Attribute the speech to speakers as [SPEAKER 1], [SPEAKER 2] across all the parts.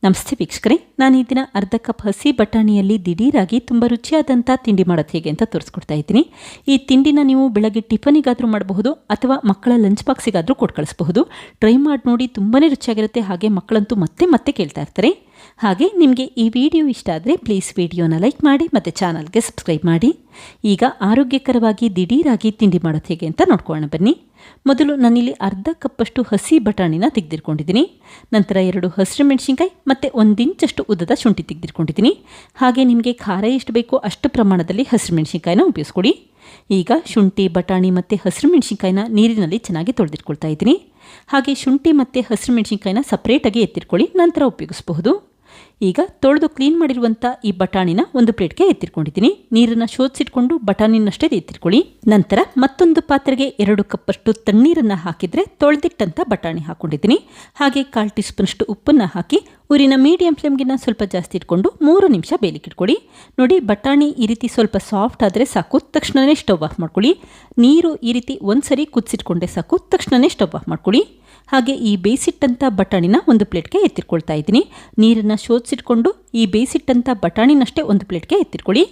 [SPEAKER 1] ನಮಸ್ತೆ ವೀಕ್ಷಕರೇ, ನಾನು ಈ ದಿನ ಅರ್ಧ ಕಪ್ ಹಸಿ ಬಟಾಣಿಯಲ್ಲಿ ದಿಢೀರಾಗಿ ತುಂಬ ರುಚಿಯಾದಂಥ ತಿಂಡಿ ಮಾಡೋದು ಹೇಗೆ ಅಂತ ತೋರಿಸ್ಕೊಡ್ತಾ ಇದ್ದೀನಿ. ಈ ತಿಂಡಿನ ನೀವು ಬೆಳಗ್ಗೆ ಟಿಫನಿಗಾದರೂ ಮಾಡಬಹುದು ಅಥವಾ ಮಕ್ಕಳ ಲಂಚ್ ಬಾಕ್ಸಿಗಾದರೂ ಕೊಟ್ಟು ಕಳಿಸಬಹುದು. ಟ್ರೈ ಮಾಡಿ ನೋಡಿ, ತುಂಬಾ ರುಚಿಯಾಗಿರುತ್ತೆ. ಹಾಗೆ ಮಕ್ಕಳಂತೂ ಮತ್ತೆ ಮತ್ತೆ ಕೇಳ್ತಾ ಇರ್ತಾರೆ. ಹಾಗೆ ನಿಮಗೆ ಈ ವಿಡಿಯೋ ಇಷ್ಟ ಆದರೆ ಪ್ಲೀಸ್ ವಿಡಿಯೋನ ಲೈಕ್ ಮಾಡಿ ಮತ್ತು ಚಾನಲ್ಗೆ ಸಬ್ಸ್ಕ್ರೈಬ್ ಮಾಡಿ. ಈಗ ಆರೋಗ್ಯಕರವಾಗಿ ದಿಢೀರಾಗಿ ತಿಂಡಿ ಮಾಡೋದು ಹೇಗೆ ಅಂತ ನೋಡ್ಕೊಳ್ಳೋಣ ಬನ್ನಿ. ಮೊದಲು ನಾನಿಲ್ಲಿ ಅರ್ಧ ಕಪ್ಪಷ್ಟು ಹಸಿ ಬಟಾಣಿನ ತೆಗೆದಿಟ್ಕೊಂಡಿದ್ದೀನಿ. ನಂತರ 2 ಹಸಿರು ಮೆಣಸಿನ್ಕಾಯಿ ಮತ್ತು 1 ಇಂಚಷ್ಟು ಉದ್ದದ ಶುಂಠಿ ತೆಗೆದಿಟ್ಕೊಂಡಿದ್ದೀನಿ. ಹಾಗೆ ನಿಮಗೆ ಖಾರ ಎಷ್ಟು ಬೇಕೋ ಅಷ್ಟು ಪ್ರಮಾಣದಲ್ಲಿ ಹಸಿರು ಮೆಣಸಿನ್ಕಾಯಿನ ಉಪಯೋಗಿಸ್ಕೊಡಿ. ಈಗ ಶುಂಠಿ, ಬಟಾಣಿ ಮತ್ತು ಹಸಿರು ಮೆಣಸಿನ್ಕಾಯಿನ ನೀರಿನಲ್ಲಿ ಚೆನ್ನಾಗಿ ತೊಳೆದಿಟ್ಕೊಳ್ತಾ ಇದ್ದೀನಿ. ಹಾಗೆ ಶುಂಠಿ ಮತ್ತು ಹಸಿರು ಮೆಣಸಿನ್ಕಾಯಿನ ಸಪ್ರೇಟಾಗಿ ಎತ್ತಿಟ್ಕೊಳ್ಳಿ, ನಂತರ ಉಪಯೋಗಿಸಬಹುದು. ಈಗ ತೊಳೆದು ಕ್ಲೀನ್ ಮಾಡಿರುವಂಥ ಈ ಬಟಾಣಿನ ಒಂದು ಪ್ಲೇಟ್ಗೆ ಎತ್ತಿಟ್ಕೊಂಡಿದ್ದೀನಿ. ನೀರನ್ನು ಶೋಧಿಸಿಟ್ಕೊಂಡು ಬಟಾಣಿನಷ್ಟೇ ಎತ್ತಿಟ್ಕೊಳ್ಳಿ. ನಂತರ ಮತ್ತೊಂದು ಪಾತ್ರೆಗೆ 2 ಕಪ್ಪಷ್ಟು ತಣ್ಣೀರನ್ನು ಹಾಕಿದರೆ ತೊಳೆದಿಟ್ಟಂಥ ಬಟಾಣಿ ಹಾಕ್ಕೊಂಡಿದ್ದೀನಿ. ಹಾಗೆ 1/4 ಟೀ ಸ್ಪೂನಷ್ಟು ಉಪ್ಪನ್ನು ಹಾಕಿ ಊರಿನ ಮೀಡಿಯಂ ಫ್ಲೇಮ್ಗಿನ ಸ್ವಲ್ಪ ಜಾಸ್ತಿ ಇಟ್ಕೊಂಡು 3 ನಿಮಿಷ ಬೇಲಿಕ್ಕಿಟ್ಕೊಳ್ಳಿ. ನೋಡಿ, ಬಟಾಣಿ ಈ ರೀತಿ ಸ್ವಲ್ಪ ಸಾಫ್ಟ್ ಆದರೆ ಸಾಕು, ತಕ್ಷಣವೇ ಸ್ಟವ್ ಆಫ್ ಮಾಡ್ಕೊಳ್ಳಿ. ನೀರು ಈ ರೀತಿ ಒಂದ್ಸರಿ ಕುದಿಸಿಟ್ಕೊಂಡೆ ಸಾಕು, ತಕ್ಷಣವೇ ಸ್ಟವ್ ಆಫ್ ಮಾಡ್ಕೊಳ್ಳಿ. ಹಾಗೆ ಈ ಬೇಯಿಸಿಟ್ಟಂಥ ಬಟಾಣಿನ ಒಂದು ಪ್ಲೇಟ್ಗೆ ಎತ್ತಿಟ್ಕೊಳ್ತಾ ಇದ್ದೀನಿ. ನೀರನ್ನು ಶೋಧಿಸಿಟ್ಕೊಂಡು ಈ ಬೇಯಿಸಿಟ್ಟಂಥ ಬಟಾಣಿನಷ್ಟೇ ಒಂದು ಪ್ಲೇಟ್ಗೆ ಎತ್ತಿಟ್ಕೊಳ್ಳಿ.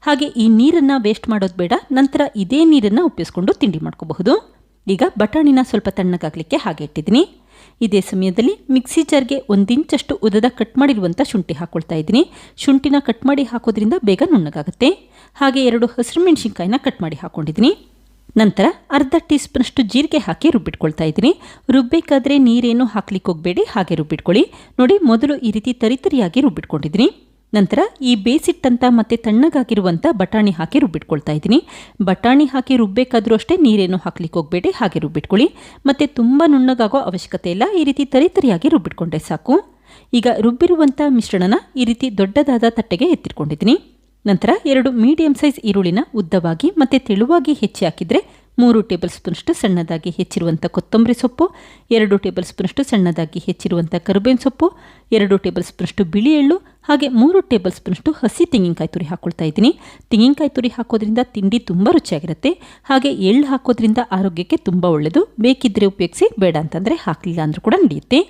[SPEAKER 1] ಹಾಗೆ ಈ ನೀರನ್ನು ವೇಸ್ಟ್ ಮಾಡೋದು ಬೇಡ, ನಂತರ ಇದೇ ನೀರನ್ನು ಉಪಯೋಗಿಸ್ಕೊಂಡು ತಿಂಡಿ ಮಾಡ್ಕೋಬಹುದು. ಈಗ ಬಟಾಣಿನ ಸ್ವಲ್ಪ ತಣ್ಣಗಾಗಲಿಕ್ಕೆ ಹಾಗೆ ಇಟ್ಟಿದ್ದೀನಿ. ಇದೇ ಸಮಯದಲ್ಲಿ ಮಿಕ್ಸಿ ಜಾರ್ಗೆ 1 ಇಂಚಷ್ಟು ಉದ್ದದ ಕಟ್ ಮಾಡಿರುವಂಥ ಶುಂಠಿ ಹಾಕ್ಕೊಳ್ತಾ ಇದ್ದೀನಿ. ಶುಂಠಿನ ಕಟ್ ಮಾಡಿ ಹಾಕೋದ್ರಿಂದ ಬೇಗ ನುಣ್ಣಗಾಗುತ್ತೆ. ಹಾಗೆ 2 ಹಸಿರು ಮೆಣಸಿನ್ಕಾಯಿನ ಕಟ್ ಮಾಡಿ ಹಾಕ್ಕೊಂಡಿದ್ದೀನಿ. ನಂತರ ಅರ್ಧ ಟೀ ಸ್ಪೂನಷ್ಟು ಜೀರಿಗೆ ಹಾಕಿ ರುಬ್ಬಿಟ್ಕೊಳ್ತಾ ಇದ್ದೀನಿ. ರುಬ್ಬೇಕಾದ್ರೆ ನೀರೇನು ಹಾಕ್ಲಿಕ್ಕೆ ಹೋಗಬೇಡಿ, ಹಾಗೆ ರುಬ್ಬಿಟ್ಕೊಳ್ಳಿ. ನೋಡಿ, ಮೊದಲು ಈ ರೀತಿ ತರಿತರಿಯಾಗಿ ರುಬ್ಬಿಟ್ಕೊಂಡಿದ್ದೀನಿ. ನಂತರ ಈ ಬೇಯಿಸಿಟ್ಟಂಥ ಮತ್ತು ತಣ್ಣಗಾಗಿರುವಂಥ ಬಟಾಣಿ ಹಾಕಿ ರುಬ್ಬಿಟ್ಕೊಳ್ತಾ ಇದ್ದೀನಿ. ಬಟಾಣಿ ಹಾಕಿ ರುಬ್ಬೇಕಾದ್ರೂ ಅಷ್ಟೇ ನೀರೇನು ಹಾಕ್ಲಿಕ್ಕೆ ಹೋಗಬೇಡಿ, ಹಾಗೆ ರುಬ್ಬಿಟ್ಕೊಳ್ಳಿ. ಮತ್ತು ತುಂಬ ನುಣ್ಣಗಾಗೋ ಅವಶ್ಯಕತೆ ಇಲ್ಲ, ಈ ರೀತಿ ತರಿತರಿಯಾಗಿ ರುಬ್ಬಿಟ್ಕೊಂಡ್ರೆ ಸಾಕು. ಈಗ ರುಬ್ಬಿರುವಂಥ ಮಿಶ್ರಣನ ಈ ರೀತಿ ದೊಡ್ಡದಾದ ತಟ್ಟೆಗೆ ಎತ್ತಿಟ್ಕೊಂಡಿದ್ದೀನಿ. ನಂತರ 2 ಮೀಡಿಯಂ ಸೈಜ್ ಈರುಳ್ಳಿನ ಉದ್ದವಾಗಿ ಮತ್ತು ತೆಳುವಾಗಿ ಹೆಚ್ಚಿ ಹಾಕಿದರೆ 3 ಟೇಬಲ್ ಸ್ಪೂನಷ್ಟು ಸಣ್ಣದಾಗಿ ಹೆಚ್ಚಿರುವಂಥ ಕೊತ್ತಂಬರಿ ಸೊಪ್ಪು, 2 ಟೇಬಲ್ ಸ್ಪೂನಷ್ಟು ಸಣ್ಣದಾಗಿ ಹೆಚ್ಚಿರುವಂಥ ಕರಿಬೇವಿನ ಸೊಪ್ಪು, 2 ಟೇಬಲ್ ಸ್ಪೂನಷ್ಟು ಬಿಳಿ ಎಳ್ಳು, ಹಾಗೆ 3 ಟೇಬಲ್ ಸ್ಪೂನಷ್ಟು ಹಸಿ ತೆಂಗಿನಕಾಯಿ ತುರಿ ಹಾಕ್ಕೊಳ್ತಾ ಇದ್ದೀನಿ. ತೆಂಗಿನಕಾಯಿ ತುರಿ ಹಾಕೋದ್ರಿಂದ ತಿಂಡಿ ತುಂಬ ರುಚಿಯಾಗಿರುತ್ತೆ. ಹಾಗೆ ಎಳ್ಳು ಹಾಕೋದ್ರಿಂದ ಆರೋಗ್ಯಕ್ಕೆ ತುಂಬ ಒಳ್ಳೆಯದು. ಬೇಕಿದ್ದರೆ ಉಪಯೋಗಿಸಿ, ಬೇಡ ಅಂತಂದರೆ ಹಾಕಲಿಲ್ಲ ಅಂದರೂ ಕೂಡ ನಡೆಯುತ್ತೆ.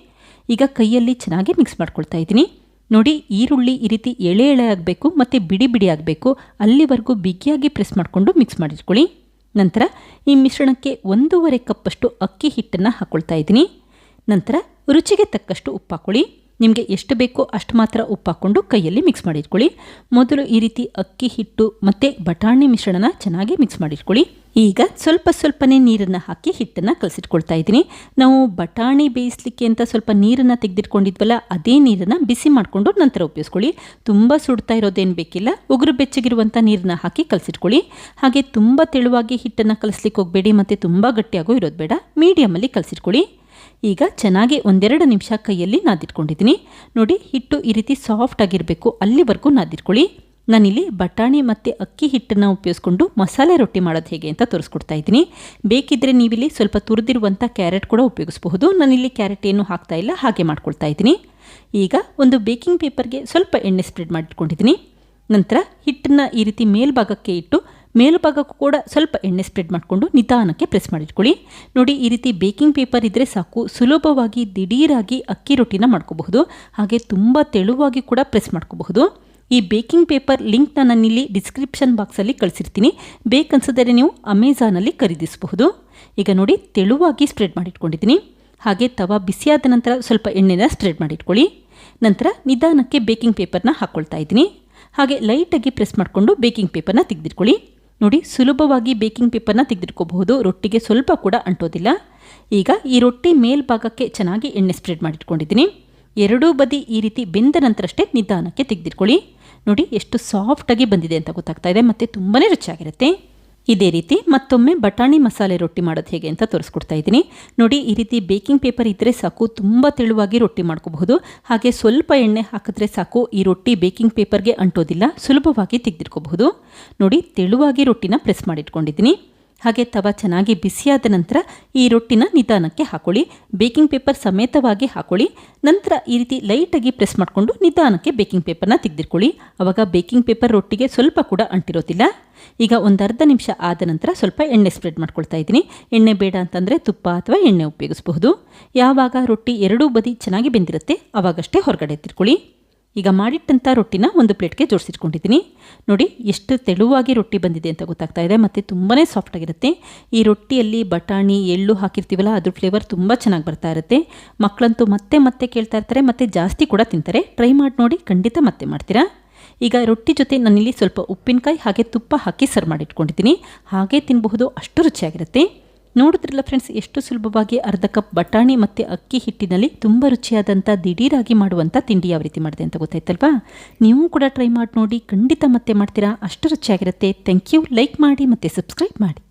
[SPEAKER 1] ಈಗ ಕೈಯಲ್ಲಿ ಚೆನ್ನಾಗಿ ಮಿಕ್ಸ್ ಮಾಡ್ಕೊಳ್ತಾ ಇದ್ದೀನಿ. ನೋಡಿ, ಈರುಳ್ಳಿ ಈ ರೀತಿ ಎಳೆ ಎಳೆ ಆಗಬೇಕು ಮತ್ತು ಬಿಡಿ ಬಿಡಿ ಆಗಬೇಕು, ಅಲ್ಲಿವರೆಗೂ ಬಿಗಿಯಾಗಿ ಪ್ರೆಸ್ ಮಾಡಿಕೊಂಡು ಮಿಕ್ಸ್ ಮಾಡಿಟ್ಕೊಳ್ಳಿ. ನಂತರ ಈ ಮಿಶ್ರಣಕ್ಕೆ 1.5 ಕಪ್ಪಷ್ಟು ಅಕ್ಕಿ ಹಿಟ್ಟನ್ನು ಹಾಕ್ಕೊಳ್ತಾ ಇದ್ದೀನಿ. ನಂತರ ರುಚಿಗೆ ತಕ್ಕಷ್ಟು ಉಪ್ಪು ಹಾಕ್ಕೊಳ್ಳಿ. ನಿಮಗೆ ಎಷ್ಟು ಬೇಕೋ ಅಷ್ಟು ಮಾತ್ರ ಉಪ್ಪು ಹಾಕ್ಕೊಂಡು ಕೈಯಲ್ಲಿ ಮಿಕ್ಸ್ ಮಾಡಿಟ್ಕೊಳ್ಳಿ. ಮೊದಲು ಈ ರೀತಿ ಅಕ್ಕಿ ಹಿಟ್ಟು ಮತ್ತು ಬಟಾಣಿ ಮಿಶ್ರಣನ ಚೆನ್ನಾಗಿ ಮಿಕ್ಸ್ ಮಾಡಿಟ್ಕೊಳ್ಳಿ. ಈಗ ಸ್ವಲ್ಪನೇ ನೀರನ್ನು ಹಾಕಿ ಹಿಟ್ಟನ್ನು ಕಲಸಿಟ್ಕೊಳ್ತಾ ಇದ್ದೀನಿ. ನಾವು ಬಟಾಣಿ ಬೇಯಿಸಲಿಕ್ಕೆ ಅಂತ ಸ್ವಲ್ಪ ನೀರನ್ನು ತೆಗೆದಿಟ್ಕೊಂಡಿದ್ವಲ್ಲ, ಅದೇ ನೀರನ್ನು ಬಿಸಿ ಮಾಡಿಕೊಂಡು ನಂತರ ಉಪಯೋಗಿಸ್ಕೊಳ್ಳಿ. ತುಂಬ ಸುಡ್ತಾ ಇರೋದೇನು ಬೇಕಿಲ್ಲ, ಉಗುರು ಬೆಚ್ಚಗಿರುವಂಥ ನೀರನ್ನ ಹಾಕಿ ಕಲಸಿಟ್ಕೊಳ್ಳಿ. ಹಾಗೆ ತುಂಬ ತೆಳುವಾಗಿ ಹಿಟ್ಟನ್ನು ಕಲಿಸ್ಲಿಕ್ಕೆ ಹೋಗಬೇಡಿ ಮತ್ತು ತುಂಬ ಗಟ್ಟಿಯಾಗೂ ಇರೋದು ಬೇಡ, ಮೀಡಿಯಮಲ್ಲಿ ಕಲಸಿಟ್ಕೊಳ್ಳಿ. ಈಗ ಚೆನ್ನಾಗಿ 1-2 ನಿಮಿಷ ಕೈಯಲ್ಲಿ ನಾದಿಟ್ಕೊಂಡಿದ್ದೀನಿ. ನೋಡಿ, ಹಿಟ್ಟು ಈ ರೀತಿ ಸಾಫ್ಟ್ ಆಗಿರಬೇಕು, ಅಲ್ಲಿವರೆಗೂ ನಾದಿಟ್ಕೊಳ್ಳಿ. ನಾನಿಲ್ಲಿ ಬಟಾಣಿ ಮತ್ತು ಅಕ್ಕಿ ಹಿಟ್ಟನ್ನು ಉಪಯೋಗಿಸ್ಕೊಂಡು ಮಸಾಲೆ ರೊಟ್ಟಿ ಮಾಡೋದು ಹೇಗೆ ಅಂತ ತೋರಿಸ್ಕೊಡ್ತಾ ಇದ್ದೀನಿ. ಬೇಕಿದ್ದರೆ ನೀವಿಲ್ಲಿ ಸ್ವಲ್ಪ ತುರಿದಿರುವಂಥ ಕ್ಯಾರೆಟ್ ಕೂಡ ಉಪಯೋಗಿಸ್ಬಹುದು. ನಾನಿಲ್ಲಿ ಕ್ಯಾರೆಟ್ ಏನು ಹಾಕ್ತಾ ಇಲ್ಲ, ಹಾಗೆ ಮಾಡ್ಕೊಳ್ತಾ ಇದ್ದೀನಿ. ಈಗ ಒಂದು ಬೇಕಿಂಗ್ ಪೇಪರ್ಗೆ ಸ್ವಲ್ಪ ಎಣ್ಣೆ ಸ್ಪ್ರೆಡ್ ಮಾಡಿಟ್ಕೊಂಡಿದ್ದೀನಿ. ನಂತರ ಹಿಟ್ಟನ್ನು ಈ ರೀತಿ ಮೇಲ್ಭಾಗಕ್ಕೆ ಇಟ್ಟು ಮೇಲ್ಭಾಗಕ್ಕೂ ಕೂಡ ಸ್ವಲ್ಪ ಎಣ್ಣೆ ಸ್ಪ್ರೆಡ್ ಮಾಡಿಕೊಂಡು ನಿಧಾನಕ್ಕೆ ಪ್ರೆಸ್ ಮಾಡಿಟ್ಕೊಳ್ಳಿ. ನೋಡಿ, ಈ ರೀತಿ ಬೇಕಿಂಗ್ ಪೇಪರ್ ಇದ್ದರೆ ಸಾಕು, ಸುಲಭವಾಗಿ ದಿಢೀರಾಗಿ ಅಕ್ಕಿ ರೊಟ್ಟಿನ ಮಾಡ್ಕೋಬಹುದು. ಹಾಗೆ ತುಂಬ ತೆಳುವಾಗಿ ಕೂಡ ಪ್ರೆಸ್ ಮಾಡ್ಕೋಬಹುದು. ಈ ಬೇಕಿಂಗ್ ಪೇಪರ್ ಲಿಂಕ್ನ ನಾನಿಲ್ಲಿ ಡಿಸ್ಕ್ರಿಪ್ಷನ್ ಬಾಕ್ಸಲ್ಲಿ ಕಳಿಸಿರ್ತೀನಿ. ಬೇಕನ್ಸಿದ್ರೆ ನೀವು ಅಮೆಝಾನಲ್ಲಿ ಖರೀದಿಸಬಹುದು. ಈಗ ನೋಡಿ, ತೆಳುವಾಗಿ ಸ್ಪ್ರೆಡ್ ಮಾಡಿಟ್ಕೊಂಡಿದ್ದೀನಿ. ಹಾಗೆ ತವಾ ಬಿಸಿಯಾದ ನಂತರ ಸ್ವಲ್ಪ ಎಣ್ಣೆನ ಸ್ಪ್ರೆಡ್ ಮಾಡಿಟ್ಕೊಳ್ಳಿ. ನಂತರ ನಿಧಾನಕ್ಕೆ ಬೇಕಿಂಗ್ ಪೇಪರ್ನ ಹಾಕ್ಕೊಳ್ತಾ ಇದ್ದೀನಿ. ಹಾಗೆ ಲೈಟಾಗಿ ಪ್ರೆಸ್ ಮಾಡಿಕೊಂಡು ಬೇಕಿಂಗ್ ಪೇಪರ್ನ ತೆಗೆದಿಟ್ಕೊಳ್ಳಿ. ನೋಡಿ, ಸುಲಭವಾಗಿ ಬೇಕಿಂಗ್ ಪೇಪರ್ನ ತೆಗೆದಿಟ್ಕೋಬಹುದು, ರೊಟ್ಟಿಗೆ ಸ್ವಲ್ಪ ಕೂಡ ಅಂಟೋದಿಲ್ಲ. ಈಗ ಈ ರೊಟ್ಟಿ ಮೇಲ್ಭಾಗಕ್ಕೆ ಚೆನ್ನಾಗಿ ಎಣ್ಣೆ ಸ್ಪ್ರೆಡ್ ಮಾಡಿಟ್ಕೊಂಡಿದ್ದೀನಿ. 2 ಬದಿ ಈ ರೀತಿ ಬೆಂದ ನಂತರ ಅಷ್ಟೇ ನಿಧಾನಕ್ಕೆ ತೆಗೆದಿಟ್ಕೊಳ್ಳಿ. ನೋಡಿ, ಎಷ್ಟು ಸಾಫ್ಟಾಗಿ ಬಂದಿದೆ ಅಂತ ಗೊತ್ತಾಗ್ತಾ ಇದೆ ಮತ್ತು ತುಂಬಾ ರುಚಿಯಾಗಿರುತ್ತೆ. ಇದೇ ರೀತಿ ಮತ್ತೊಮ್ಮೆ ಬಟಾಣಿ ಮಸಾಲೆ ರೊಟ್ಟಿ ಮಾಡೋದು ಹೇಗೆ ಅಂತ ತೋರಿಸ್ಕೊಡ್ತಾ ಇದ್ದೀನಿ. ನೋಡಿ, ಈ ರೀತಿ ಬೇಕಿಂಗ್ ಪೇಪರ್ ಇದ್ದರೆ ಸಾಕು, ತುಂಬ ತೆಳುವಾಗಿ ರೊಟ್ಟಿ ಮಾಡ್ಕೋಬಹುದು. ಹಾಗೆ ಸ್ವಲ್ಪ ಎಣ್ಣೆ ಹಾಕಿದ್ರೆ ಸಾಕು, ಈ ರೊಟ್ಟಿ ಬೇಕಿಂಗ್ ಪೇಪರ್ಗೆ ಅಂಟೋದಿಲ್ಲ, ಸುಲಭವಾಗಿ ತೆಗೆದಿಟ್ಕೋಬಹುದು. ನೋಡಿ, ತೆಳುವಾಗಿ ರೊಟ್ಟಿನ ಪ್ರೆಸ್ ಮಾಡಿಟ್ಕೊಂಡಿದ್ದೀನಿ. ಹಾಗೆ ತವ ಚೆನ್ನಾಗಿ ಬಿಸಿಯಾದ ನಂತರ ಈ ರೊಟ್ಟಿನ ನಿಧಾನಕ್ಕೆ ಹಾಕೊಳ್ಳಿ. ಬೇಕಿಂಗ್ ಪೇಪರ್ ಸಮೇತವಾಗಿ ಹಾಕೊಳ್ಳಿ. ನಂತರ ಈ ರೀತಿ ಲೈಟಾಗಿ ಪ್ರೆಸ್ ಮಾಡಿಕೊಂಡು ನಿಧಾನಕ್ಕೆ ಬೇಕಿಂಗ್ ಪೇಪರ್ನ ತೆಗೆದಿಟ್ಕೊಳ್ಳಿ. ಆವಾಗ ಬೇಕಿಂಗ್ ಪೇಪರ್ ರೊಟ್ಟಿಗೆ ಸ್ವಲ್ಪ ಕೂಡ ಅಂಟಿರೋದಿಲ್ಲ. ಈಗ ಒಂದು ಅರ್ಧ ನಿಮಿಷ ಆದ ನಂತರ ಸ್ವಲ್ಪ ಎಣ್ಣೆ ಸ್ಪ್ರೆಡ್ ಮಾಡ್ಕೊಳ್ತಾ ಇದ್ದೀನಿ. ಎಣ್ಣೆ ಬೇಡ ಅಂತಂದರೆ ತುಪ್ಪ ಅಥವಾ ಎಣ್ಣೆ ಉಪಯೋಗಿಸಬಹುದು. ಯಾವಾಗ ರೊಟ್ಟಿ ಎರಡೂ ಬದಿ ಚೆನ್ನಾಗಿ ಬೆಂದಿರುತ್ತೆ ಆವಾಗಷ್ಟೇ ಹೊರಗಡೆ ಎತ್ತಿಟ್ಕೊಳ್ಳಿ. ಈಗ ಮಾಡಿಟ್ಟಂಥ ರೊಟ್ಟಿನ ಒಂದು ಪ್ಲೇಟ್ಗೆ ಜೋಡಿಸಿಟ್ಕೊಂಡಿದ್ದೀನಿ. ನೋಡಿ ಎಷ್ಟು ತೆಳುವಾಗಿ ರೊಟ್ಟಿ ಬಂದಿದೆ ಅಂತ ಗೊತ್ತಾಗ್ತಾ ಇದೆ ಮತ್ತು ತುಂಬಾ ಸಾಫ್ಟಾಗಿರುತ್ತೆ. ಈ ರೊಟ್ಟಿಯಲ್ಲಿ ಬಟಾಣಿ ಎಳ್ಳು ಹಾಕಿರ್ತೀವಲ್ಲ ಅದ್ರ ಫ್ಲೇವರ್ ತುಂಬ ಚೆನ್ನಾಗಿ ಬರ್ತಾ ಇರುತ್ತೆ. ಮಕ್ಕಳಂತೂ ಮತ್ತೆ ಮತ್ತೆ ಕೇಳ್ತಾ ಇರ್ತಾರೆ ಮತ್ತು ಜಾಸ್ತಿ ಕೂಡ ತಿಂತಾರೆ. ಟ್ರೈ ಮಾಡಿ ನೋಡಿ, ಖಂಡಿತ ಮತ್ತೆ ಮಾಡ್ತೀರಾ. ಈಗ ರೊಟ್ಟಿ ಜೊತೆ ನಾನಿಲ್ಲಿ ಸ್ವಲ್ಪ ಉಪ್ಪಿನಕಾಯಿ ಹಾಗೆ ತುಪ್ಪ ಹಾಕಿ ಸರ್ವ್ ಮಾಡಿಟ್ಕೊಂಡಿದ್ದೀನಿ. ಹಾಗೆ ತಿನ್ನಬಹುದು, ಅಷ್ಟು ರುಚಿಯಾಗಿರುತ್ತೆ. ನೋಡಿದ್ರಲ್ಲ ಫ್ರೆಂಡ್ಸ್, ಎಷ್ಟು ಸುಲಭವಾಗಿ ಅರ್ಧ ಕಪ್ ಬಟಾಣಿ ಮತ್ತು ಅಕ್ಕಿ ಹಿಟ್ಟಿನಲ್ಲಿ ತುಂಬ ರುಚಿಯಾದಂಥ ದಿಢೀರಾಗಿ ಮಾಡುವಂಥ ತಿಂಡಿ ಯಾವ ರೀತಿ ಮಾಡಿದೆ ಅಂತ ಗೊತ್ತಾಯ್ತಲ್ವಾ. ನೀವು ಕೂಡ ಟ್ರೈ ಮಾಡಿ ನೋಡಿ, ಖಂಡಿತ ಮತ್ತೆ ಮಾಡ್ತೀರಾ, ಅಷ್ಟು ರುಚಿಯಾಗಿರುತ್ತೆ. Thank you. ಲೈಕ್ ಮಾಡಿ ಮತ್ತು ಸಬ್ಸ್ಕ್ರೈಬ್ ಮಾಡಿ.